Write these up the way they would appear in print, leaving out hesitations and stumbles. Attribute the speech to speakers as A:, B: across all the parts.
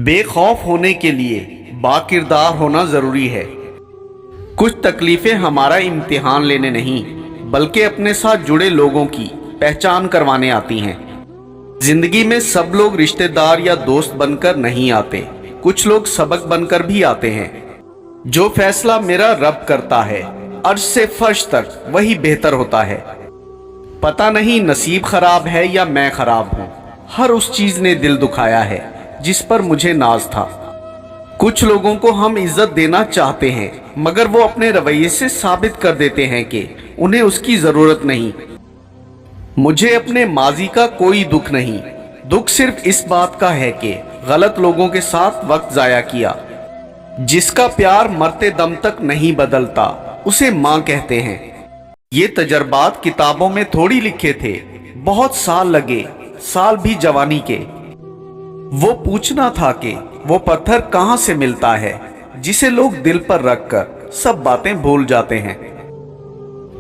A: بے خوف ہونے کے لیے باکردار ہونا ضروری ہے۔ کچھ تکلیفیں ہمارا امتحان لینے نہیں بلکہ اپنے ساتھ جڑے لوگوں کی پہچان کروانے آتی ہیں۔ زندگی میں سب لوگ رشتہ دار یا دوست بن کر نہیں آتے، کچھ لوگ سبق بن کر بھی آتے ہیں۔ جو فیصلہ میرا رب کرتا ہے عرش سے فرش تک وہی بہتر ہوتا ہے۔ پتہ نہیں نصیب خراب ہے یا میں خراب ہوں، ہر اس چیز نے دل دکھایا ہے جس پر مجھے ناز تھا۔ کچھ لوگوں کو ہم عزت دینا چاہتے ہیں مگر وہ اپنے رویے سے ثابت کر دیتے ہیں کہ انہیں اس کی ضرورت نہیں۔ مجھے اپنے ماضی کا کوئی دکھ نہیں، دکھ صرف اس بات کا ہے کہ غلط لوگوں کے ساتھ وقت ضائع کیا۔ جس کا پیار مرتے دم تک نہیں بدلتا اسے ماں کہتے ہیں۔ یہ تجربات کتابوں میں تھوڑی لکھے تھے، بہت سال لگے، سال بھی جوانی کے۔ وہ پوچھنا تھا کہ وہ پتھر کہاں سے ملتا ہے جسے لوگ دل پر رکھ کر سب باتیں بھول جاتے ہیں۔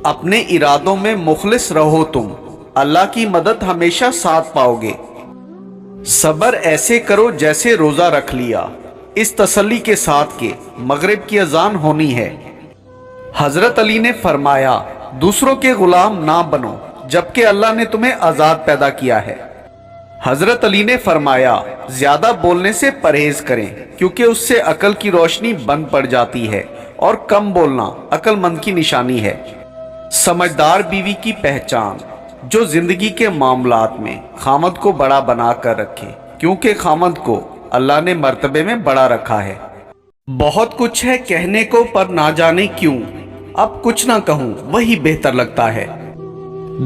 A: اپنے ارادوں میں مخلص رہو، تم اللہ کی مدد ہمیشہ ساتھ پاؤ گے۔ صبر ایسے کرو جیسے روزہ رکھ لیا، اس تسلی کے ساتھ کہ مغرب کی اذان ہونی ہے۔ حضرت علی نے فرمایا، دوسروں کے غلام نہ بنو جبکہ اللہ نے تمہیں آزاد پیدا کیا ہے۔ حضرت علی نے فرمایا، زیادہ بولنے سے پرہیز کریں کیونکہ اس سے عقل کی روشنی بند پڑ جاتی ہے، اور کم بولنا عقل مند کی نشانی ہے۔ سمجھدار بیوی کی پہچان، جو زندگی کے معاملات میں خامد کو بڑا بنا کر رکھے، کیونکہ خامد کو اللہ نے مرتبے میں بڑا رکھا ہے۔ بہت کچھ ہے کہنے کو پر نہ جانے کیوں، اب کچھ نہ کہوں وہی بہتر لگتا ہے۔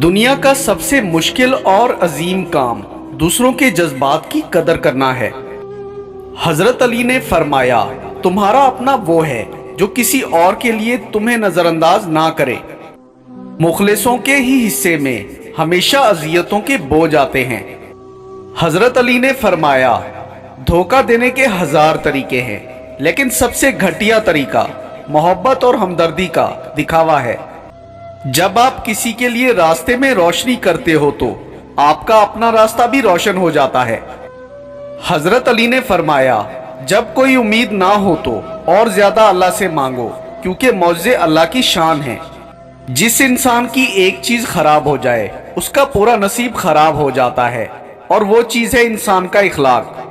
A: دنیا کا سب سے مشکل اور عظیم کام دوسروں کے جذبات کی قدر کرنا ہے۔ حضرت علی نے فرمایا، تمہارا اپنا وہ ہے جو کسی اور کے لیے تمہیں نظر انداز نہ کرے۔ مخلصوں کے ہی حصے میں ہمیشہ اذیتوں کے بوجھ آتے ہیں۔ حضرت علی نے فرمایا، دھوکہ دینے کے 1000 طریقے ہیں لیکن سب سے گھٹیا طریقہ محبت اور ہمدردی کا دکھاوا ہے۔ جب آپ کسی کے لیے راستے میں روشنی کرتے ہو تو آپ کا اپنا راستہ بھی روشن ہو جاتا ہے۔ حضرت علی نے فرمایا، جب کوئی امید نہ ہو تو اور زیادہ اللہ سے مانگو کیونکہ معجزے اللہ کی شان ہیں۔ جس انسان کی ایک چیز خراب ہو جائے اس کا پورا نصیب خراب ہو جاتا ہے، اور وہ چیز ہے انسان کا اخلاق۔